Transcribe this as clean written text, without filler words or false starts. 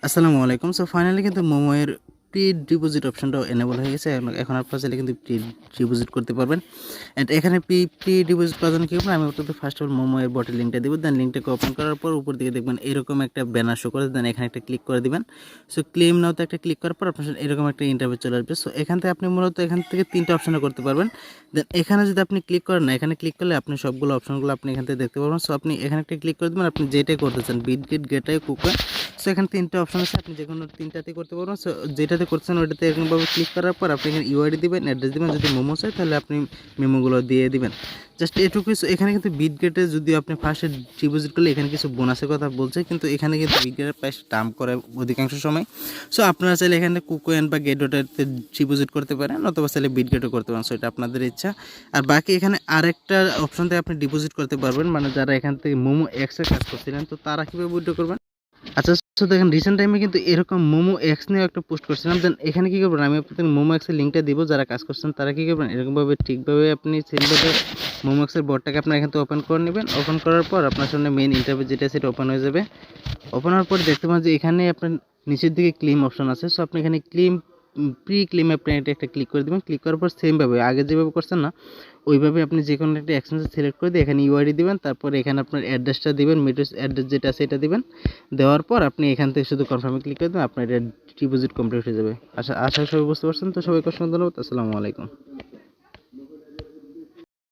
আসসালামু আলাইকুম। So finally কিন্তু মোমো এর প্রি ডিপোজিট অপশনটাও এনেবল হয়ে গেছে। এখন আপনারা চাইলে কিন্তু প্রি ডিপোজিট করতে পারবেন। অ্যান্ড এখানে প্রি ডিপোজিট করার জন্য কী করবেন, আমি আপনাদের ফার্স্ট অফ অল মোমো এর বটের লিঙ্কটা দেবো। দেন লিঙ্কটাকে ওপেন করার পর উপর দিকে দেখবেন এরকম একটা ব্যানার শো করে, দেন এখানে একটা ক্লিক করে দিবেন। সো ক্লেম নাওতে একটা ক্লিক করার পর আপনার সামনে এরকম একটা ইন্টারভিউ চলে আসবে। সো এখান থেকে আপনি মূলত এখান থেকে 3টা অপশনে করতে পারবেন। দেন এখানে যদি আপনি ক্লিক করেন না, এখানে ক্লিক করলে আপনি সবগুলো অপশনগুলো আপনি এখান থেকে দেখতে পারবেন। সো আপনি এখানে একটা ক্লিক করে দেবেন, আপনি যেটাই করতে চান, বিটগেট, গেটওয়ে, কুকওয়ে। সো এখানে 3টা অপশন আছে, আপনি যেকোনো 3টাতেই করতে পারবেন। সো যেটাতে করছেন ওইটাতে এরকমভাবে ক্লিক করার পর আপনি এখানে ইউআইডি দিবেন, অ্যাড্রেস দিবেন। যদি মোমো চাই তাহলে আপনি মেমোগুলো দিয়ে দিবেন। জাস্ট এটুকুই। সো এখানে কিন্তু বিটগেটে যদি আপনি ফার্স্টে ডিপোজিট করলে এখানে কিছু বোনাসের কথা বলছে, কিন্তু এখানে কিন্তু বিটগেটের প্রাইস ডাম্প করে অধিকাংশ সময়। সো আপনারা চাইলে এখানে কুকওয়েন বা গেটওয়েতে ডিপোজিট করতে পারেন, অথবা চাইলে বিটগেটও করতে পারেন। সো এটা আপনাদের ইচ্ছা। আর বাকি এখানে আরেকটা অপশন থেকে আপনি ডিপোজিট করতে পারবেন, মানে যারা এখান থেকে মোমো এক্সের কাজ করছিলেন, তো তারা কীভাবে উইথড্র করবেন। আচ্ছা, সো দেখেন রিসেন্ট টাইমে কিন্তু এরকম মোমো এক্স নিয়েও একটা পোস্ট করছিলাম। দেন এখানে কী করবেন, আমি আপনাদের মোমো এক্সের লিঙ্কটা দিব, যারা কাজ করছেন তারা কী করবেন, এরকমভাবে ঠিকভাবে আপনি সেমভাবে মোমো এক্সের বটটাকে আপনার এখান থেকে ওপেন করে নেবেন। ওপেন করার পর আপনার সামনে মেইন ইন্টারভিউ যেটা সেটা ওপেন হয়ে যাবে। ওপেন হওয়ার পর দেখতে পান যে এখানে আপনার নিচের দিকে ক্লেম অপশন আছে। সো আপনি এখানে প্রি ক্লেম আপনি এটা একটা ক্লিক করে দেবেন। ক্লিক করার পর সেমভাবে আগে যেভাবে করছেন না, ওইভাবে আপনি যে কোনো একটা এক্সচেঞ্জ সিলেক্ট করে দিয়ে এখানে ইউআইডি দিবেন। তারপর এখানে আপনার অ্যাড্রেসটা দিবেন, মেট্রোস অ্যাড্রেস যেটা আছে এটা দিবেন। দেওয়ার পর আপনি এখান থেকে শুধু কনফার্মে ক্লিক করে দেবেন, আপনার এটা ডিপোজিট কমপ্লিট হয়ে যাবে। আশা করি সবাই বুঝতে পারছেন। তো সবাইকে অসংখ্য ধন্যবাদ। আসসালামু আলাইকুম।